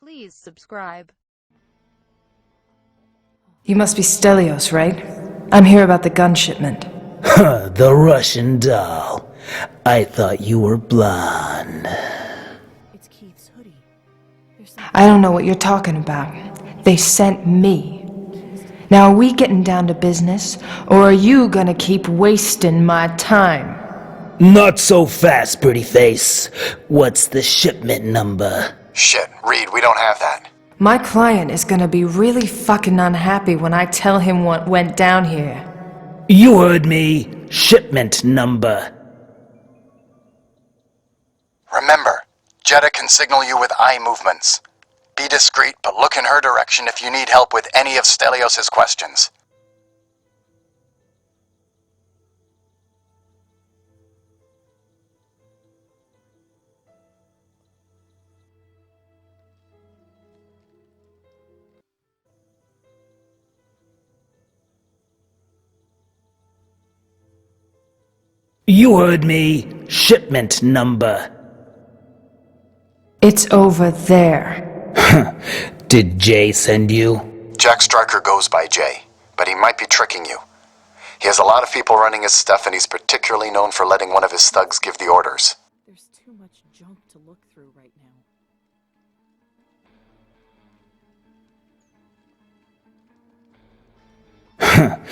Please subscribe. You must be Stelios, right? I'm here about the gun shipment. Huh, the Russian doll. I thought you were blonde. It's Keith's hoodie. I don't know what you're talking about. They sent me. Now are we getting down to business, or are you gonna keep wasting my time? Not so fast, pretty face. What's the shipment number? Shit, Reed, we don't have that. My client is gonna be really fucking unhappy when I tell him what went down here. You heard me. Shipment number. Remember, Jetta can signal you with eye movements. Be discreet, but look in her direction if you need help with any of Stelios' questions. You heard me. Shipment number. It's over there. Did Jay send you? Jack Stryker goes by Jay, but he might be tricking you. He has a lot of people running his stuff, and he's particularly known for letting one of his thugs give the orders. There's too much junk to look through right now.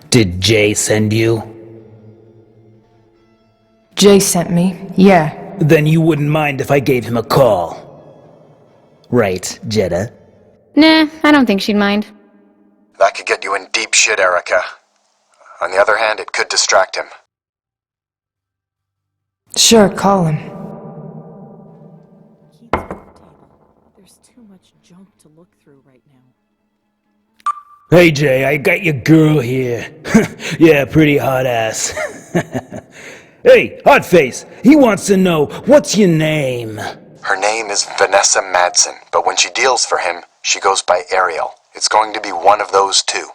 Did Jay send you? Jay sent me, yeah. Then you wouldn't mind if I gave him a call. Right, Jetta? Nah, I don't think she'd mind. That could get you in deep shit, Erica. On the other hand, it could distract him. Sure, call him. Keith's at the table. There's too much junk to look through right now. Hey Jay, I got your girl here. Yeah, pretty hot ass. Hey, hot face, he wants to know, what's your name? Her name is Vanessa Madsen, but when she deals for him, she goes by Ariel. It's going to be one of those two.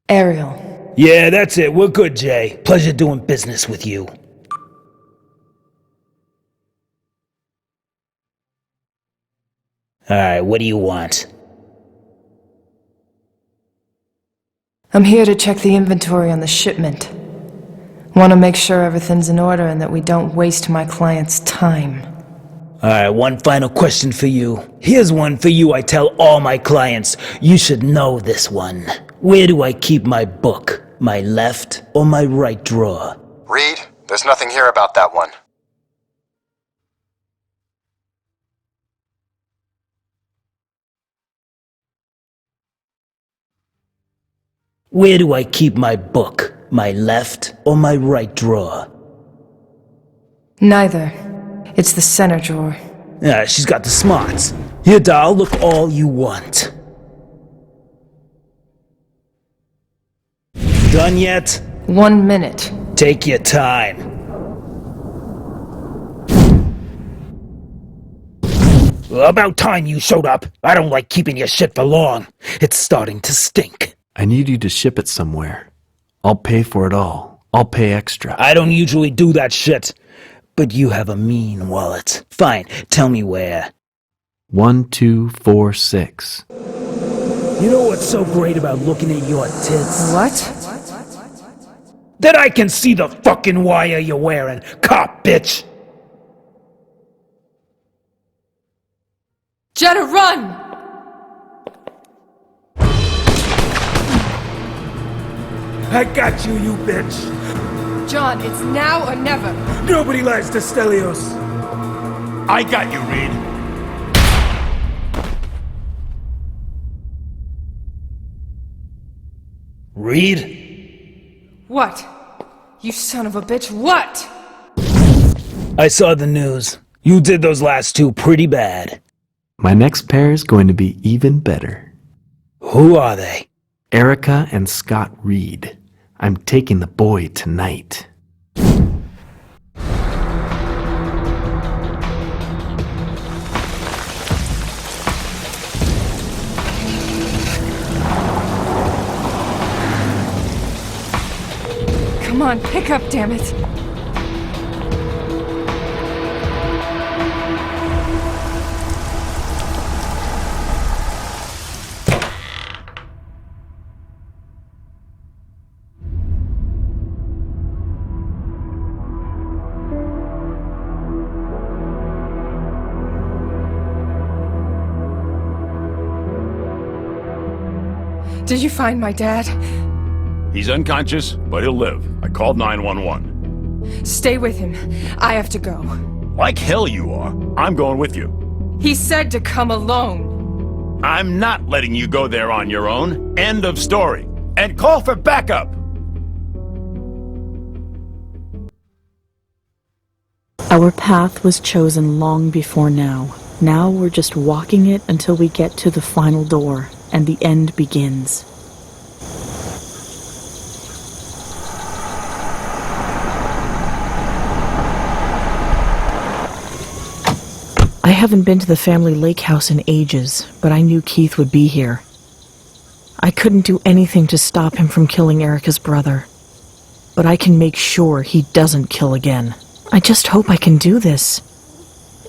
Ariel. Yeah, that's it. We're good, Jay. Pleasure doing business with you. Alright, what do you want? I'm here to check the inventory on the shipment. Want to make sure everything's in order and that we don't waste my client's time. Alright, one final question for you. Here's one for you I tell all my clients. You should know this one. Where do I keep my book? My left or my right drawer? Reed, there's nothing here about that one. Where do I keep my book? My left or my right drawer? Neither. It's the center drawer. Yeah, she's got the smarts. Here, doll, look all you want. Done yet? 1 minute. Take your time. About time you showed up. I don't like keeping your shit for long. It's starting to stink. I need you to ship it somewhere. I'll pay for it all. I'll pay extra. I don't usually do that shit. But you have a mean wallet. Fine, tell me where. 1246. You know what's so great about looking at your tits? What? That I can see the fucking wire you're wearing, cop bitch! Jetta, run! I got you, you bitch! John, it's now or never. Nobody lies to Stelios! I got you, Reed. Reed? What? You son of a bitch, what? I saw the news. You did those last two pretty bad. My next pair is going to be even better. Who are they? Erica and Scott Reed. I'm taking the boy tonight. Come on, pick up, damn it. Did you find my dad? He's unconscious, but he'll live. I called 911. Stay with him. I have to go. Like hell you are. I'm going with you. He said to come alone. I'm not letting you go there on your own. End of story. And call for backup! Our path was chosen long before now. Now we're just walking it until we get to the final door, and the end begins. I haven't been to the family lake house in ages, but I knew Keith would be here. I couldn't do anything to stop him from killing Erica's brother, but I can make sure he doesn't kill again. I just hope I can do this.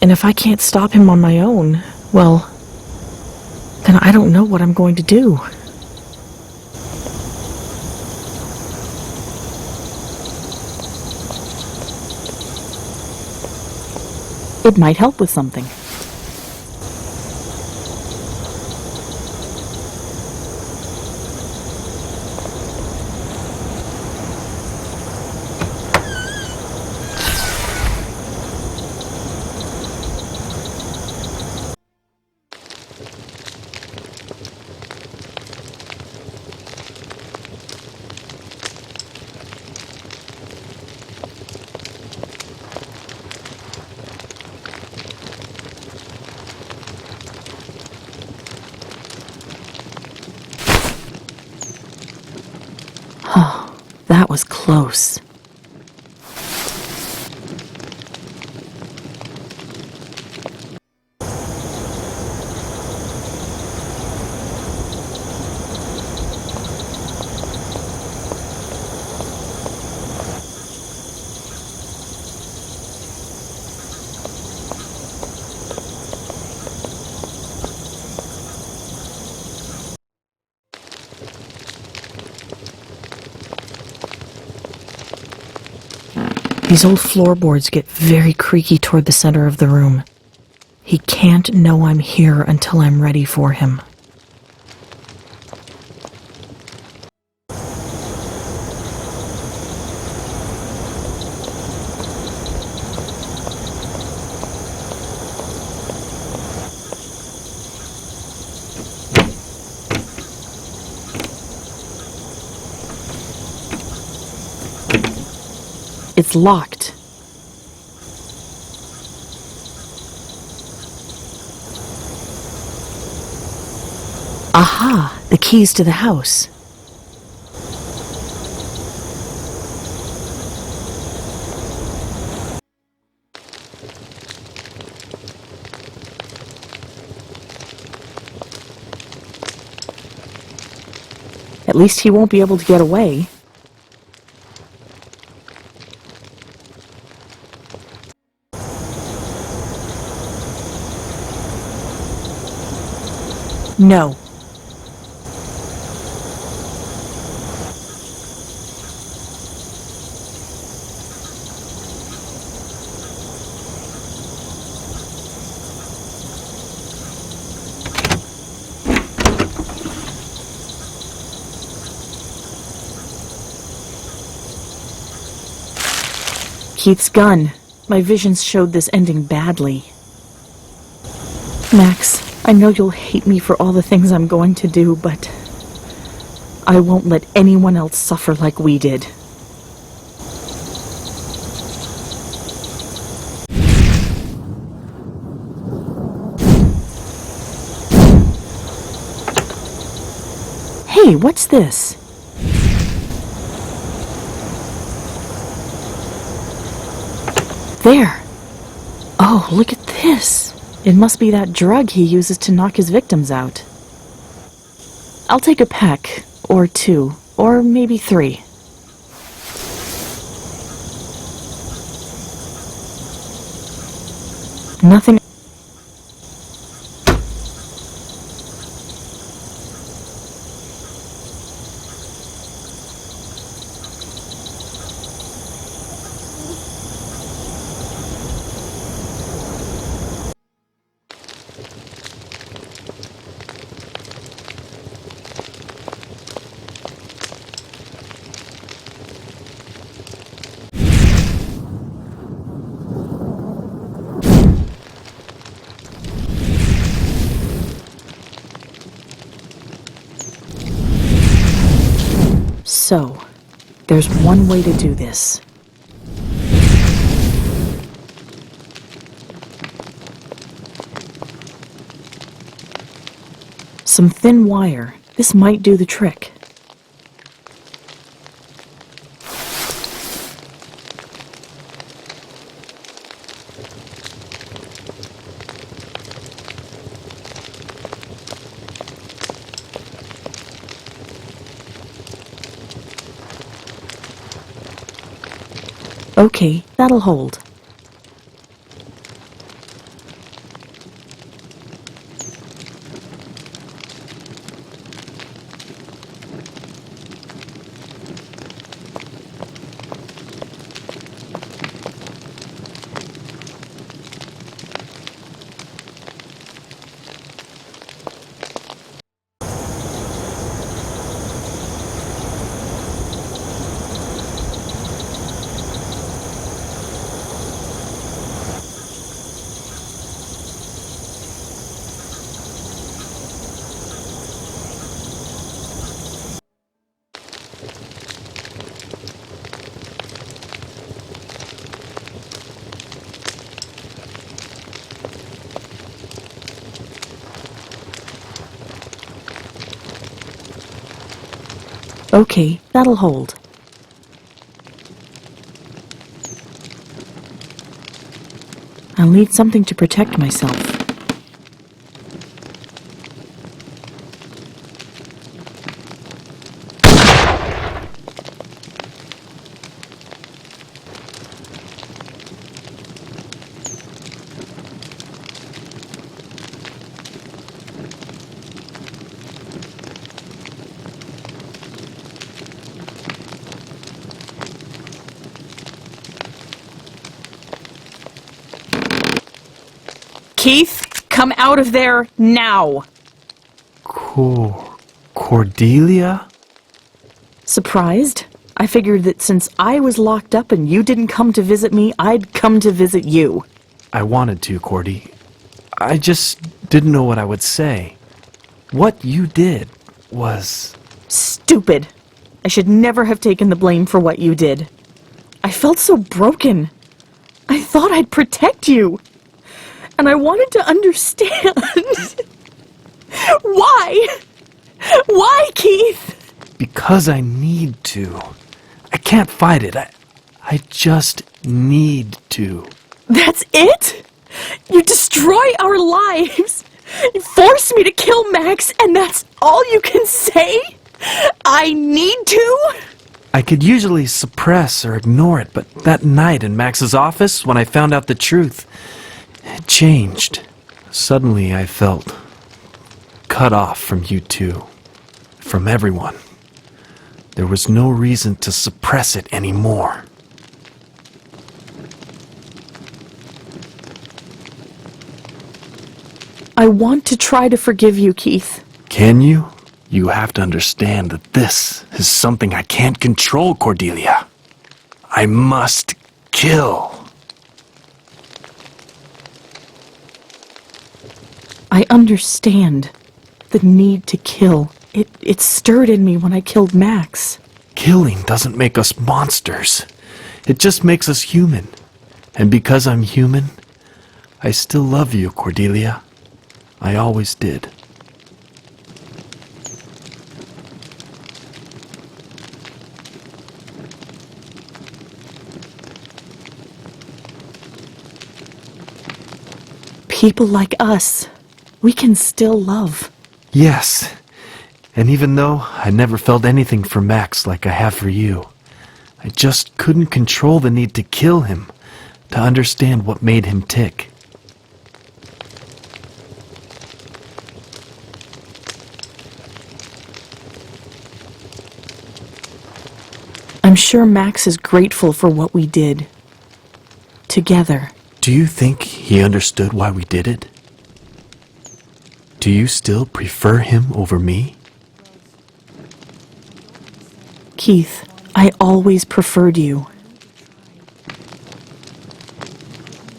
And if I can't stop him on my own, well, then I don't know what I'm going to do. It might help with something. Oh, that was close. These old floorboards get very creaky toward the center of the room. He can't know I'm here until I'm ready for him. It's locked. Aha! The keys to the house. At least he won't be able to get away. No. Keith's gun. My visions showed this ending badly. Max, I know you'll hate me for all the things I'm going to do, but I won't let anyone else suffer like we did. Hey, what's this? There. Oh, look at this. It must be that drug he uses to knock his victims out. I'll take a peck, or two, or maybe 3. Nothing. So, there's one way to do this. Some thin wire. This might do the trick. Okay, that'll hold. Okay, that'll hold. I'll need something to protect myself. Keith, come out of there now! Cordelia? Surprised? I figured that since I was locked up and you didn't come to visit me, I'd come to visit you. I wanted to, Cordy. I just didn't know what I would say. What you did was... Stupid. I should never have taken the blame for what you did. I felt so broken. I thought I'd protect you. And I wanted to understand. Why? Why, Keith? Because I need to. I can't fight it. I just need to. That's it? You destroy our lives. You force me to kill Max, and that's all you can say? I need to? I could usually suppress or ignore it, but that night in Max's office, when I found out the truth, it changed. Suddenly I felt cut off from you two, from everyone. There was no reason to suppress it anymore. I want to try to forgive you, Keith. Can you? You have to understand that this is something I can't control, Cordelia. I must kill. I understand the need to kill. It stirred in me when I killed Max. Killing doesn't make us monsters. It just makes us human. And because I'm human, I still love you, Cordelia. I always did. People like us, we can still love. Yes. And even though I never felt anything for Max like I have for you, I just couldn't control the need to kill him, to understand what made him tick. I'm sure Max is grateful for what we did. Together. Do you think he understood why we did it? Do you still prefer him over me? Keith, I always preferred you.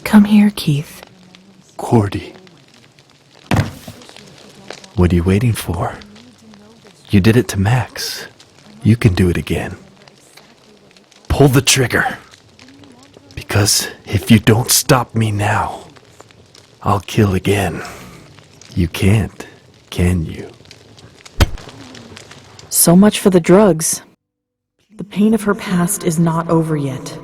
Come here, Keith. Cordy. What are you waiting for? You did it to Max. you can do it again. Pull the trigger. Because if you don't stop me now, I'll kill again. You can't, can you? So much for the drugs. The pain of her past is not over yet.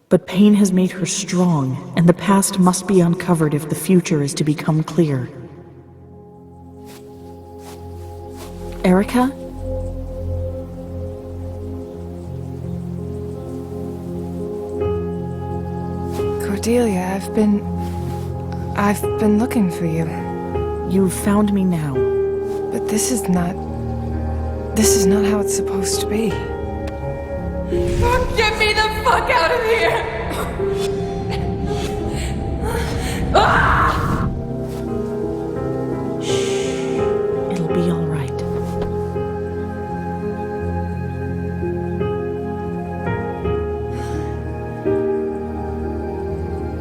But pain has made her strong, and the past must be uncovered if the future is to become clear. Erica? Cordelia, I've been looking for you. You've found me now. But this is not how it's supposed to be. Get me the fuck out of here! It'll be all right.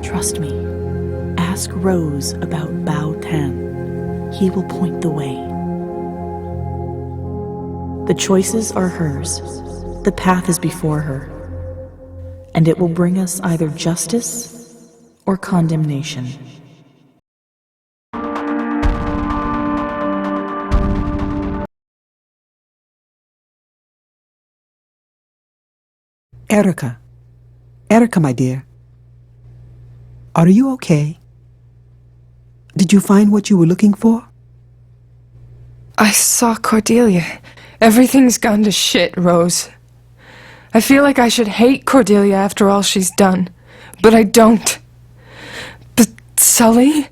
Trust me. Ask Rose about Bao Tan. He will point the way. The choices are hers. The path is before her. And it will bring us either justice or condemnation. Erica. Erica, my dear. Are you okay? Did you find what you were looking for? I saw Cordelia. Everything's gone to shit, Rose. I feel like I should hate Cordelia after all she's done, but I don't. But Sully?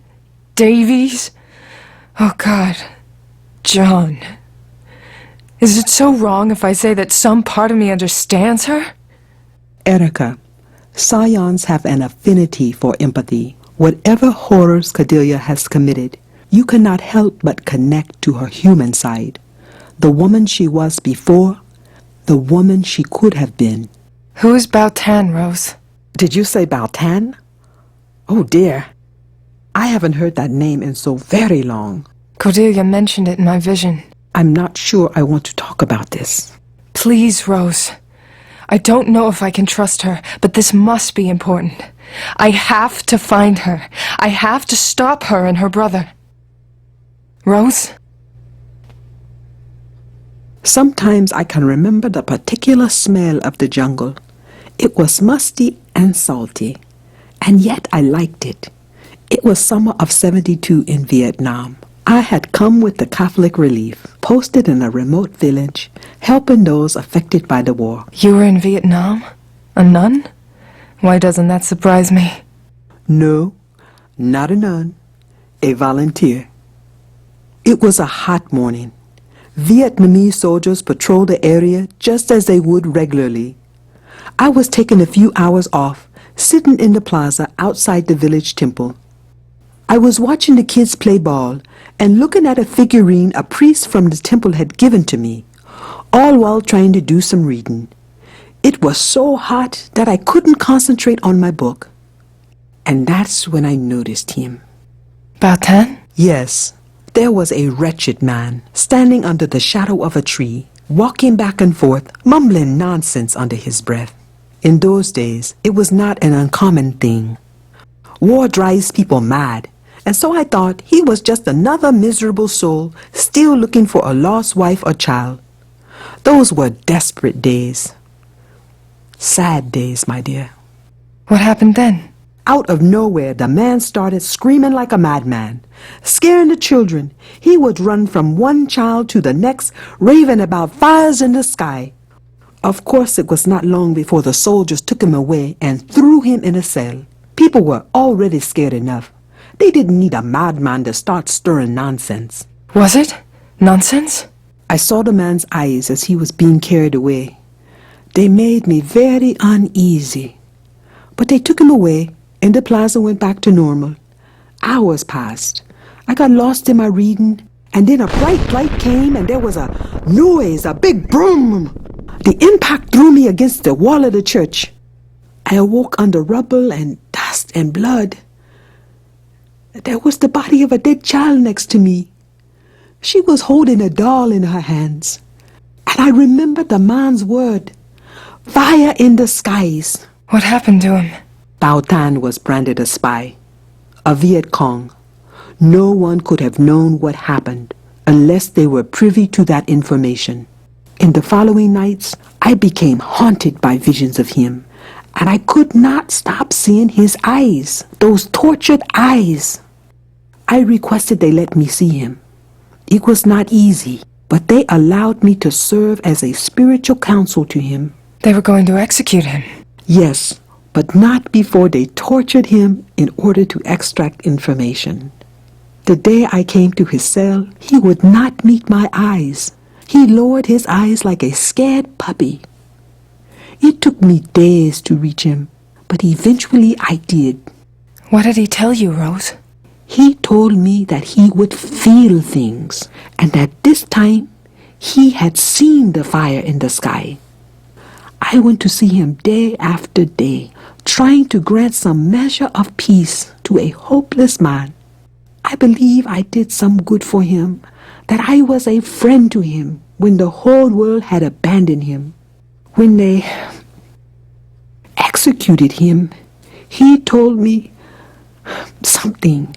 Davies? Oh God. John. Is it so wrong if I say that some part of me understands her? Erica, Scions have an affinity for empathy. Whatever horrors Cordelia has committed, you cannot help but connect to her human side. The woman she was before, the woman she could have been. Who is Bao Tan, Rose? Did you say Bao Tan? Oh dear. I haven't heard that name in so very long. Cordelia mentioned it in my vision. I'm not sure I want to talk about this. Please, Rose. I don't know if I can trust her, but this must be important. I have to find her. I have to stop her and her brother. Rose? Sometimes I can remember the particular smell of the jungle. It was musty and salty, and yet I liked it. It was summer of '72 in Vietnam. I had come with the Catholic Relief, posted in a remote village, helping those affected by the war. You were in Vietnam? A nun? Why doesn't that surprise me? No, not a nun, a volunteer. It was a hot morning. Vietnamese soldiers patrolled the area just as they would regularly. I was taking a few hours off, sitting in the plaza outside the village temple. I was watching the kids play ball and looking at a figurine a priest from the temple had given to me, all while trying to do some reading. It was so hot that I couldn't concentrate on my book. And that's when I noticed him. Bao Tan? Yes, there was a wretched man standing under the shadow of a tree, walking back and forth, mumbling nonsense under his breath. In those days, it was not an uncommon thing. War drives people mad, and so I thought he was just another miserable soul still looking for a lost wife or child. Those were desperate days. Sad days, my dear. What happened then? Out of nowhere, the man started screaming like a madman, scaring the children. He would run from one child to the next, raving about fires in the sky. Of course, it was not long before the soldiers took him away and threw him in a cell. People were already scared enough. They didn't need a madman to start stirring nonsense. Was it? Nonsense? I saw the man's eyes as he was being carried away. They made me very uneasy. But they took him away, and the plaza went back to normal. Hours passed. I got lost in my reading, and then a bright light came, and there was a noise, a big boom. The impact threw me against the wall of the church. I awoke under rubble and dust and blood. There was the body of a dead child next to me. She was holding a doll in her hands. And I remember the man's word, fire in the skies. What happened to him? Bao Tan was branded a spy, a Viet Cong. No one could have known what happened unless they were privy to that information. In the following nights, I became haunted by visions of him, and I could not stop seeing his eyes, those tortured eyes. I requested they let me see him. It was not easy, but they allowed me to serve as a spiritual counsel to him. They were going to execute him. Yes, but not before they tortured him in order to extract information. The day I came to his cell, he would not meet my eyes. He lowered his eyes like a scared puppy. It took me days to reach him, but eventually I did. What did he tell you, Rose? He told me that he would feel things, and that this time he had seen the fire in the sky. I went to see him day after day, trying to grant some measure of peace to a hopeless man. I believe I did some good for him, that I was a friend to him when the whole world had abandoned him. When they executed him, he told me something.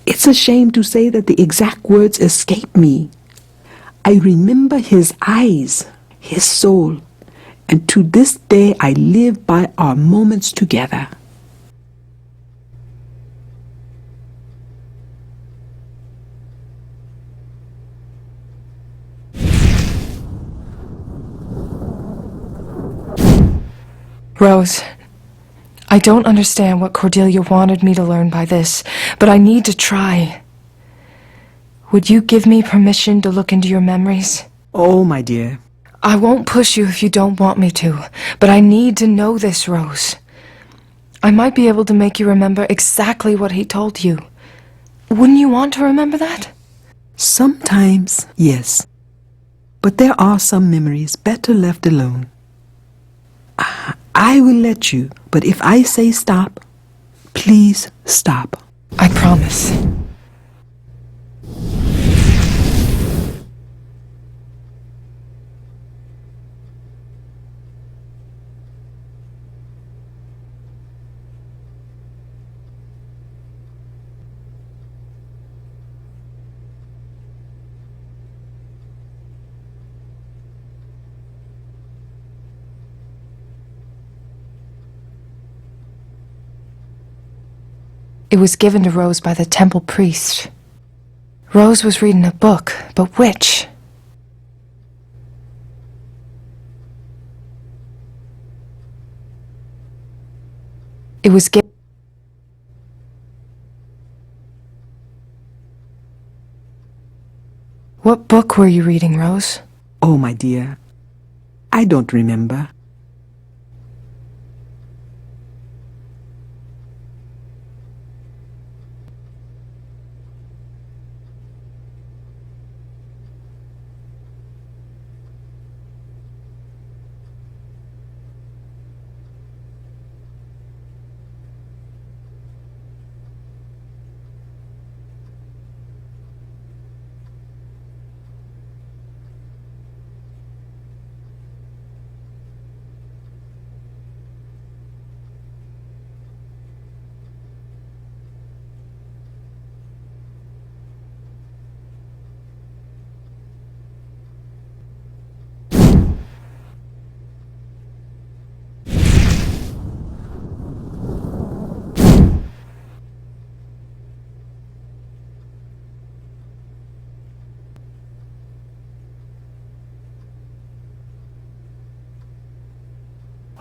It's a shame to say that the exact words escape me. I remember his eyes, his soul, and to this day I live by our moments together. Rose, I don't understand what Cordelia wanted me to learn by this, but I need to try. Would you give me permission to look into your memories? Oh, my dear. I won't push you if you don't want me to, but I need to know this, Rose. I might be able to make you remember exactly what he told you. Wouldn't you want to remember that? Sometimes, yes. But there are some memories better left alone. I will let you, but if I say stop, please stop. I promise. It was given to Rose by the temple priest. Rose was reading a book, but which? It was given... What book were you reading, Rose? Oh, my dear, I don't remember.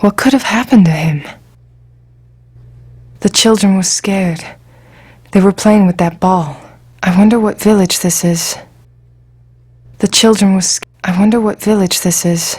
What could have happened to him? The children were scared. They were playing with that ball. I wonder what village this is. The children were scared. I wonder what village this is.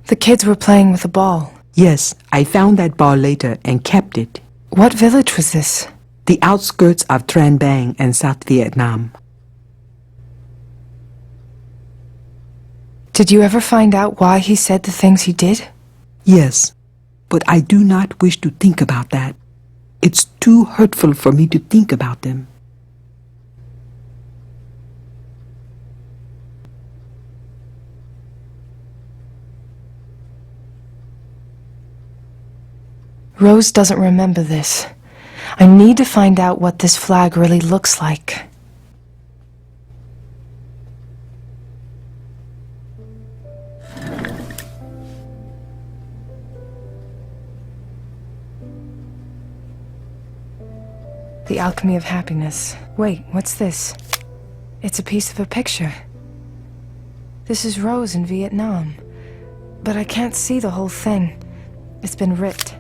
The kids were playing with a ball. Yes, I found that ball later and kept it. What village was this? The outskirts of Trang Bang and South Vietnam. Did you ever find out why he said the things he did? Yes, but I do not wish to think about that. It's too hurtful for me to think about them. Rose doesn't remember this. I need to find out what this flag really looks like. The Alchemy of Happiness. Wait, what's this? It's a piece of a picture. This is Rose in Vietnam. But I can't see the whole thing. It's been ripped.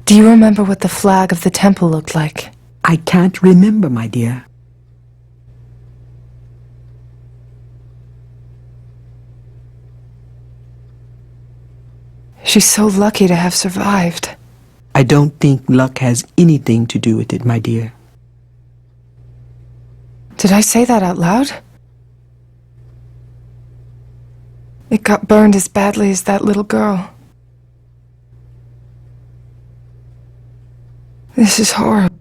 Do you remember what the flag of the temple looked like? I can't remember, my dear. She's so lucky to have survived. I don't think luck has anything to do with it, my dear. Did I say that out loud? It got burned as badly as that little girl. This is horrible.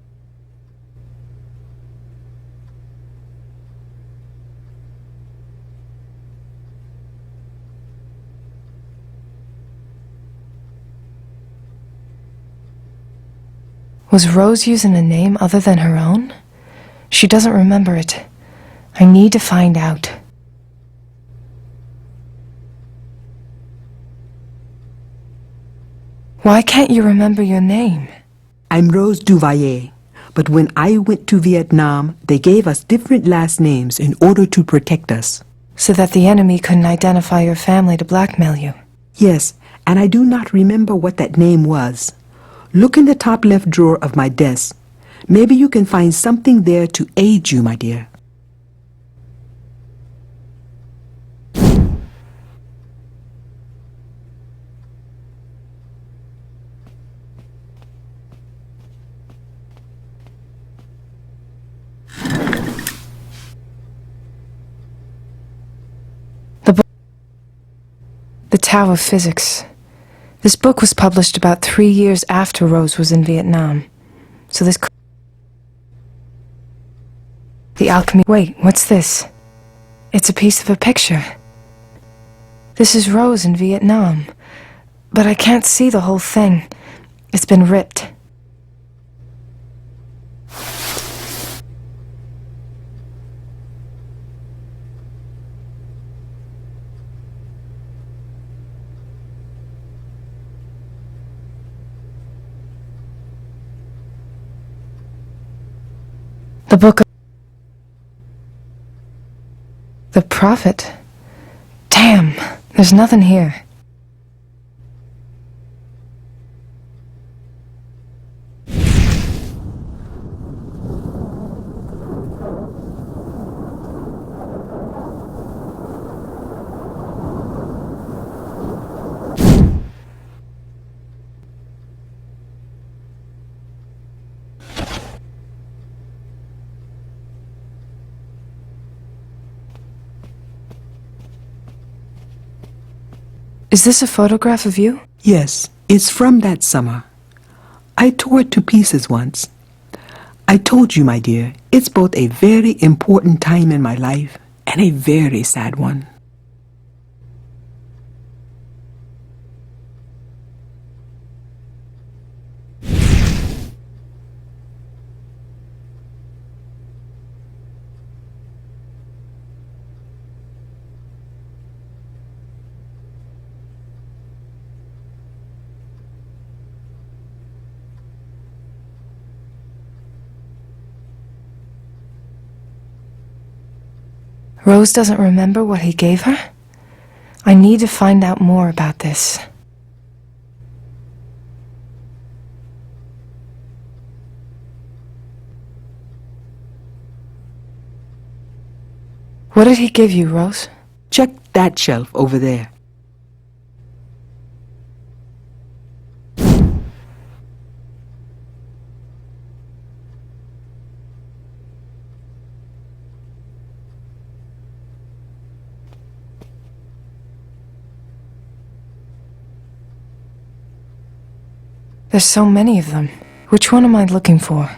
Was Rose using a name other than her own? She doesn't remember it. I need to find out. Why can't you remember your name? I'm Rose Duvalier, but when I went to Vietnam, they gave us different last names in order to protect us. So that the enemy couldn't identify your family to blackmail you. Yes, and I do not remember what that name was. Look in the top left drawer of my desk. Maybe you can find something there to aid you, my dear. The Tao of Physics. This book was published about 3 years after Rose was in Vietnam. So this... The Alchemy... Wait, what's this? It's a piece of a picture. This is Rose in Vietnam. But I can't see the whole thing. It's been ripped. The book of... The Prophet? Damn, there's nothing here. Is this a photograph of you? Yes, it's from that summer. I tore it to pieces once. I told you, my dear, it's both a very important time in my life and a very sad one. Rose doesn't remember what he gave her? I need to find out more about this. What did he give you, Rose? Check that shelf over there. There's so many of them. Which one am I looking for?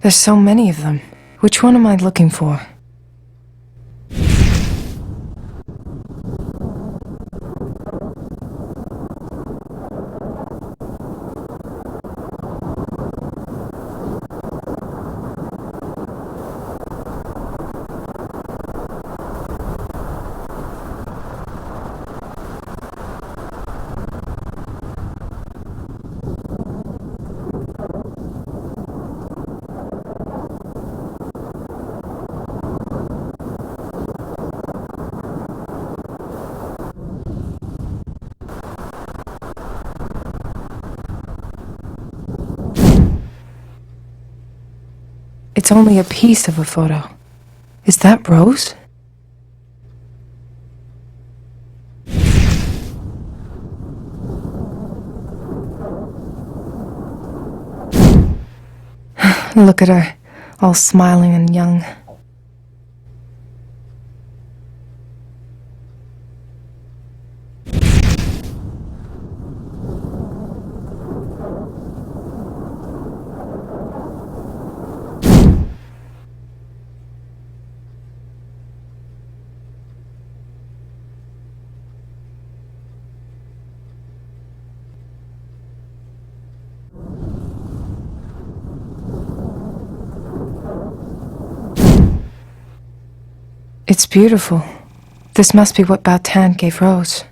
There's so many of them. Which one am I looking for? It's only a piece of a photo. Is that Rose? Look at her, all smiling and young. It's beautiful. This must be what Bautin gave Rose.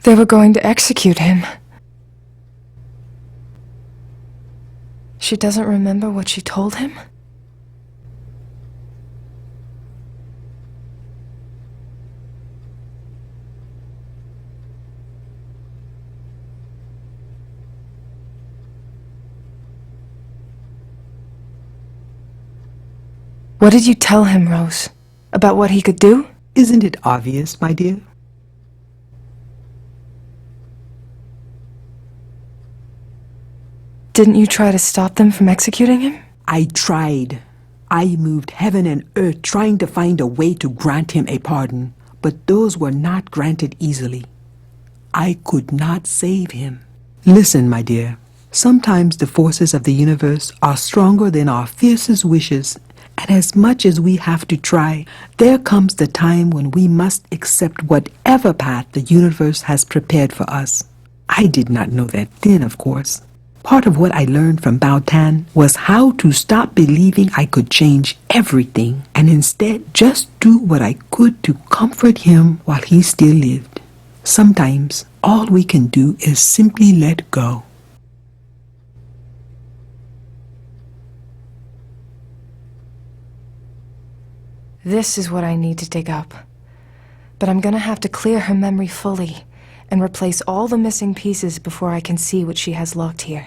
They were going to execute him. She doesn't remember what she told him? What did you tell him, Rose? About what he could do? Isn't it obvious, my dear? Didn't you try to stop them from executing him? I tried. I moved heaven and earth trying to find a way to grant him a pardon, but those were not granted easily. I could not save him. Listen, my dear, sometimes the forces of the universe are stronger than our fiercest wishes, and as much as we have to try, there comes the time when we must accept whatever path the universe has prepared for us. I did not know that then, of course. Part of what I learned from Bao Tan was how to stop believing I could change everything and instead just do what I could to comfort him while he still lived. Sometimes all we can do is simply let go. This is what I need to dig up. But I'm gonna have to clear her memory fully and replace all the missing pieces before I can see what she has locked here.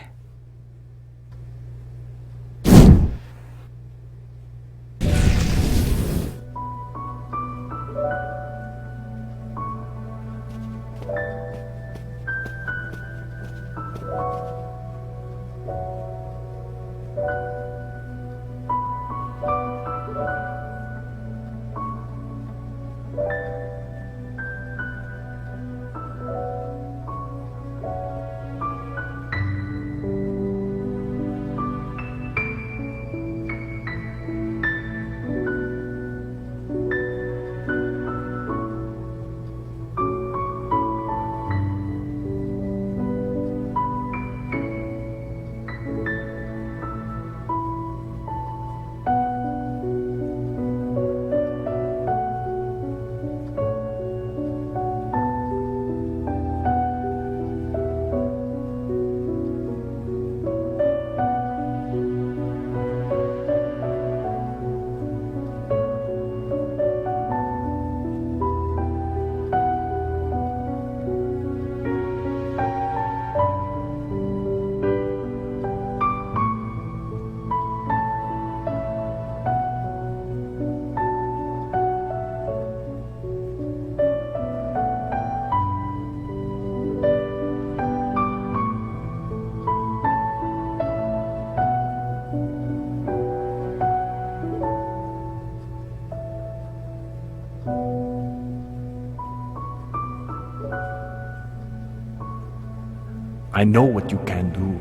I know what you can do.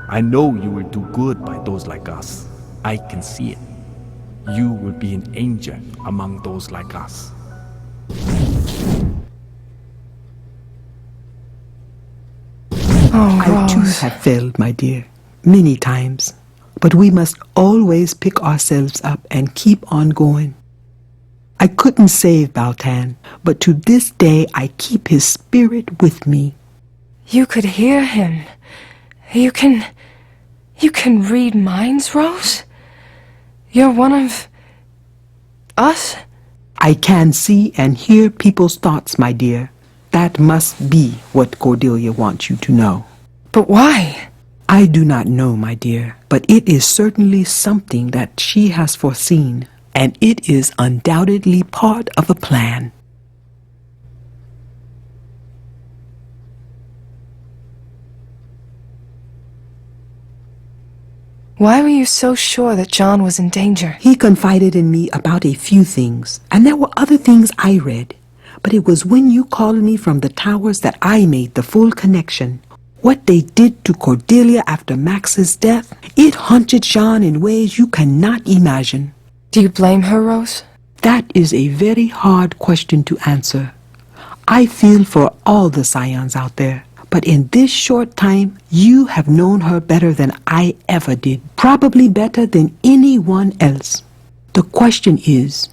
I know you will do good by those like us. I can see it. You will be an angel among those like us. Oh, I too Rose. have failed, my dear, many times. But we must always pick ourselves up and keep on going. I couldn't save Bao Tan, but to this day I keep his spirit with me. You could hear him. You can read minds, Rose? You're one of us? I can see and hear people's thoughts, my dear. That must be what Cordelia wants you to know. But why? I do not know, my dear, but it is certainly something that she has foreseen, and it is undoubtedly part of a plan. Why were you so sure that John was in danger? He confided in me about a few things, and there were other things I read. But it was when you called me from the towers that I made the full connection. What they did to Cordelia after Max's death, it haunted Jean in ways you cannot imagine. Do you blame her, Rose? That is a very hard question to answer. I feel for all the Scions out there. But in this short time, you have known her better than I ever did. Probably better than anyone else. The question is,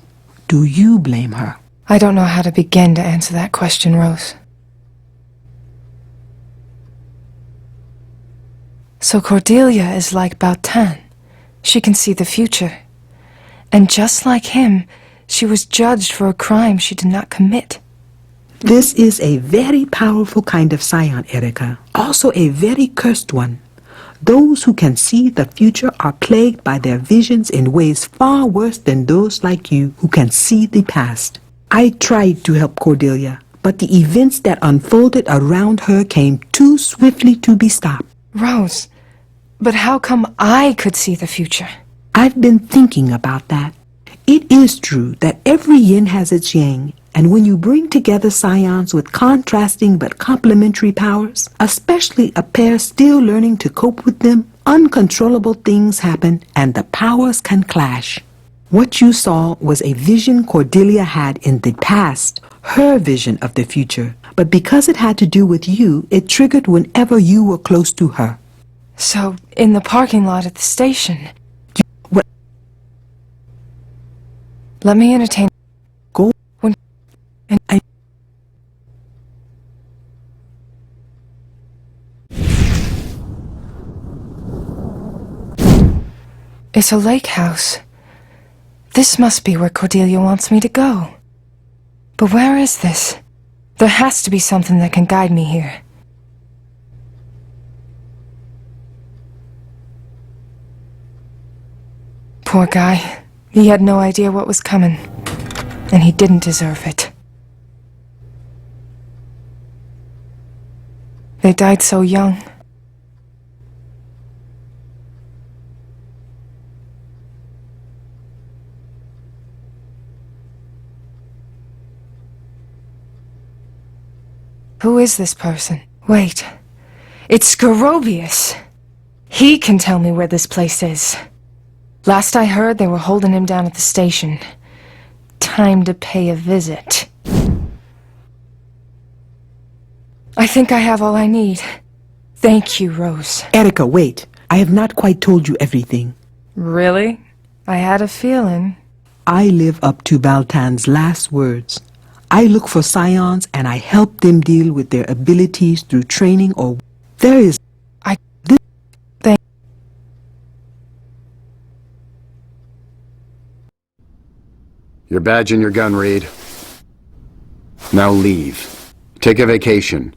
do you blame her? I don't know how to begin to answer that question, Rose. So Cordelia is like Bao Tan. She can see the future. And just like him, she was judged for a crime she did not commit. This is a very powerful kind of Scion, Erica. Also a very cursed one. Those who can see the future are plagued by their visions in ways far worse than those like you who can see the past. I tried to help Cordelia, but the events that unfolded around her came too swiftly to be stopped. Rose, but how come I could see the future? I've been thinking about that. It is true that every yin has its yang, and when you bring together Scions with contrasting but complementary powers, especially a pair still learning to cope with them, uncontrollable things happen and the powers can clash. What you saw was a vision Cordelia had in the past, her vision of the future. But because it had to do with you, it triggered whenever you were close to her. So, in the parking lot at the station. What? Let me entertain. Go. When- And I. It's a lake house. This must be where Cordelia wants me to go. But where is this? There has to be something that can guide me here. Poor guy. He had no idea what was coming. And he didn't deserve it. They died so young. Who is this person? Wait. It's Scorobius. He can tell me where this place is. Last I heard, they were holding him down at the station. Time to pay a visit. I think I have all I need. Thank you, Rose. Erica, wait. I have not quite told you everything. Really? I had a feeling. I live up to Baltan's last words. I look for scions and I help them deal with their abilities through training or... There is... Your badge and your gun, Reed. Now leave. Take a vacation.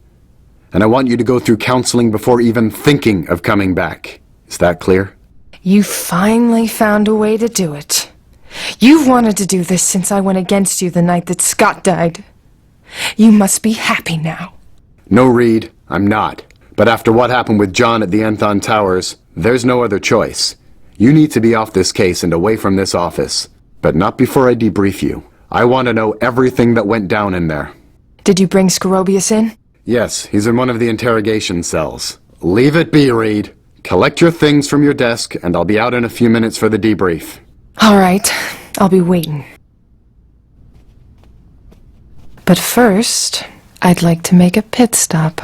And I want you to go through counseling before even thinking of coming back. Is that clear? You finally found a way to do it. You've wanted to do this since I went against you the night that Scott died. You must be happy now. No, Reed, I'm not. But after what happened with John at the Anthon Towers, there's no other choice. You need to be off this case and away from this office. But not before I debrief you. I want to know everything that went down in there. Did you bring Scorobius in? Yes, he's in one of the interrogation cells. Leave it be, Reed. Collect your things from your desk, and I'll be out in a few minutes for the debrief. All right, I'll be waiting. But first, I'd like to make a pit stop.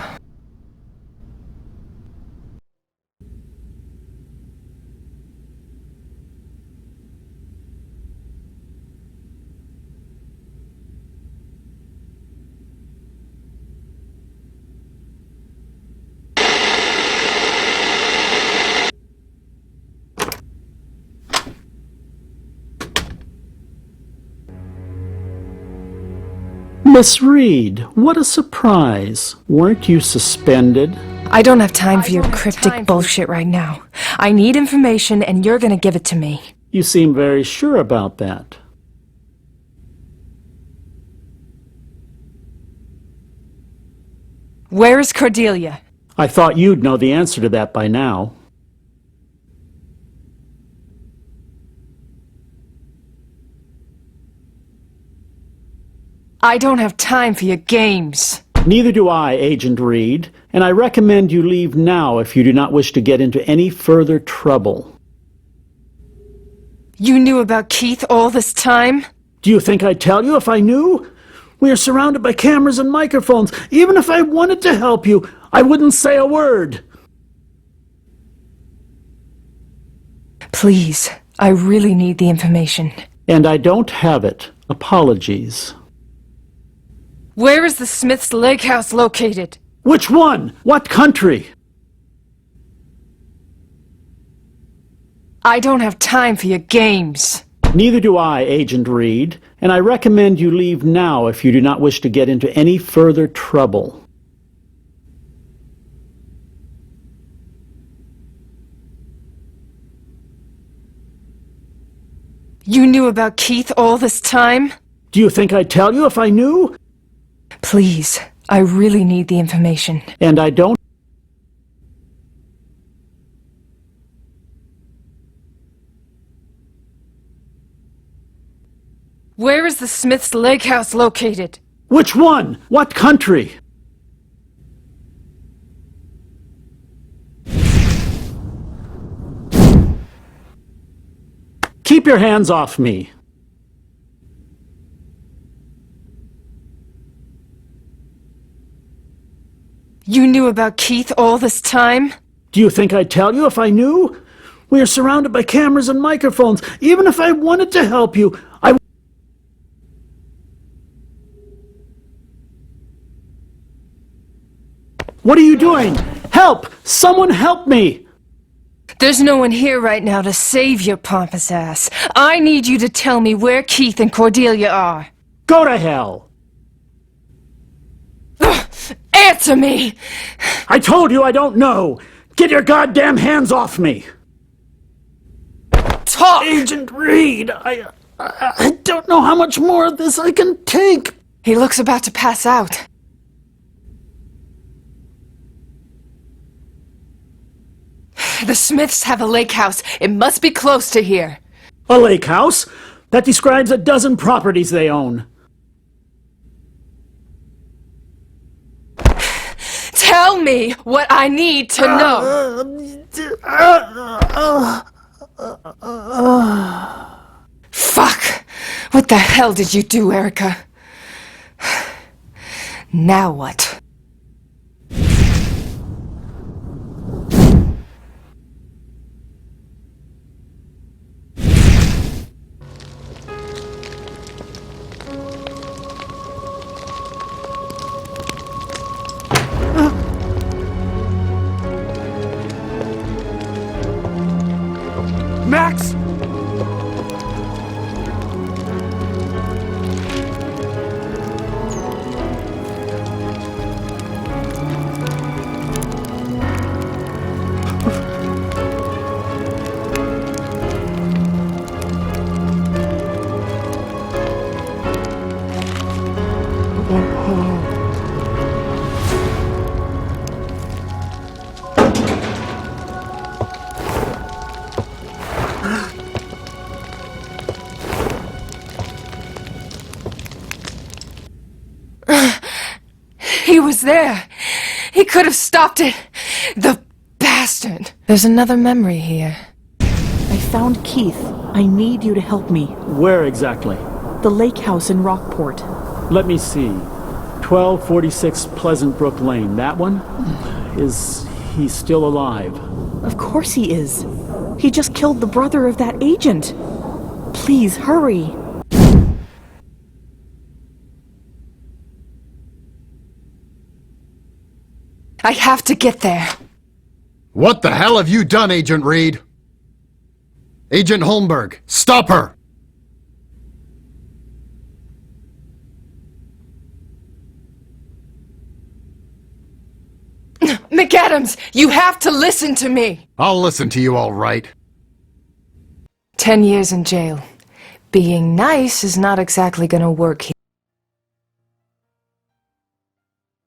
Miss Reed, what a surprise. Weren't you suspended? I don't have time for your cryptic bullshit right now. I need information, and you're gonna give it to me. You seem very sure about that. Where is Cordelia? I thought you'd know the answer to that by now. I don't have time for your games. Neither do I, Agent Reed, and I recommend you leave now if you do not wish to get into any further trouble. You knew about Keith all this time? Do you think I'd tell you if I knew? We are surrounded by cameras and microphones. Even if I wanted to help you, I wouldn't say a word. Please, I really need the information. And I don't have it. Apologies. Where is the Smith's Lake House located? Which one? What country? I don't have time for your games. Neither do I, Agent Reed, and I recommend you leave now if you do not wish to get into any further trouble. You knew about Keith all this time? Do you think I'd tell you if I knew? Please, I really need the information. And I don't... Where is the Smith's Lake House located? Which one? What country? Keep your hands off me. You knew about Keith all this time? Do you think I'd tell you if I knew? We are surrounded by cameras and microphones. Even if I wanted to help you, I... What are you doing? Help! Someone help me! There's no one here right now to save your pompous ass. I need you to tell me where Keith and Cordelia are. Go to hell! Ugh, answer me! I told you I don't know! Get your goddamn hands off me! Talk! Agent Reed, I don't know how much more of this I can take. He looks about to pass out. The Smiths have a lake house. It must be close to here. A lake house? That describes a dozen properties they own. Tell me what I need to know. Fuck! What the hell did you do, Erica? Now what? Max! He was there. He could have stopped it. The bastard. There's another memory here. I found Keith. I need you to help me. Where exactly? The lake house in Rockport. Let me see. 1246 Pleasant Brook Lane. That one? Is he still alive? Of course he is. He just killed the brother of that agent. Please, hurry. I have to get there. What the hell have you done, Agent Reed? Agent Holmberg, stop her! McAdams, you have to listen to me. I'll listen to you, all right. 10 years in jail. Being nice is not exactly gonna work here.